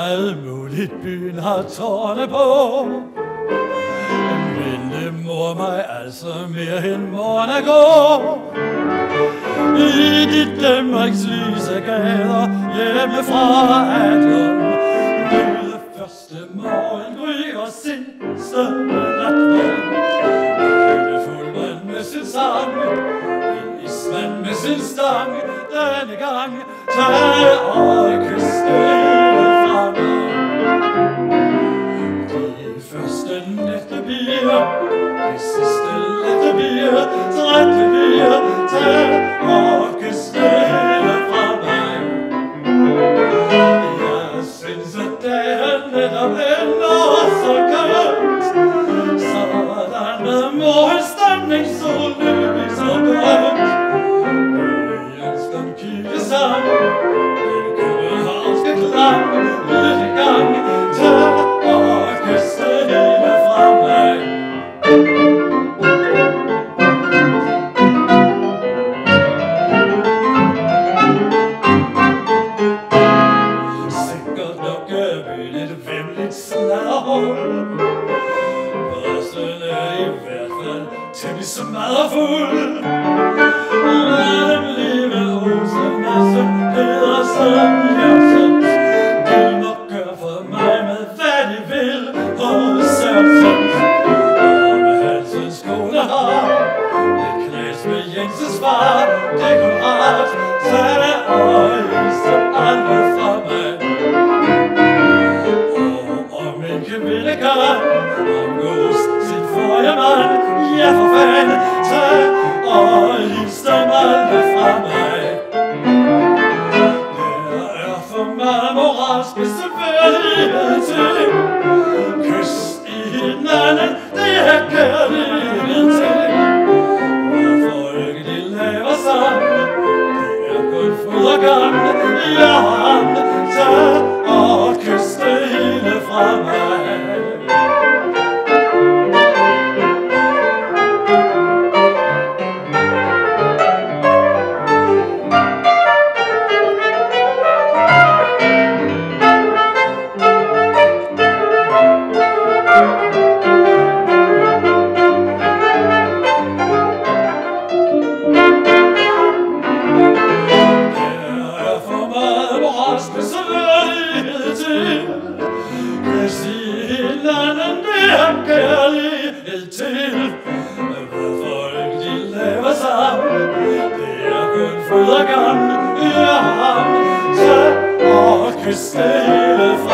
Meget muligt byen har tårne på, men det mor mig altså mere end morgen at gå. I de Danmarks lyse gader hjemmefra Adlum lyder første morgengry og sidste natvågen. Hyldefuld mand med sin sang, en ismand med sin stang. Denne gang tag og kyste hele fra mig. De første nætte bier, de sidste lette bier, trætte bier, tag og kyste hele fra mig. Jeg synes at dagen netop ender så kønt, sådan med morgens stemning så lys og grønt. Kirkesang, den københavnske klang, lidt i gang, tag og kysse hele fra mig. Sikkert nok er byen et vemmeligt sladderhul. Børsen er i hvert fald temmelig så meget fuld. Pedersen, Jørgensens, de må gøre for mig med hvad de vil, og Sørensens, og med Hansens kone har et knæs med Jensens far, dekorat, tag og hilse andre fra mig. Og om en kvinde kan omgås sin forrige mand, ja for fanden, tag og hilse dem alle fra mig. Moralsk besværlighed til kys i hinanden, det er kærlighed til. Hvorfor ikke de laver sammen, det er kun fryd og gang. Jeg har ham, tag og kys det hele fra mig. Fryd og gang, jeg har ham, tag og kys det hele fra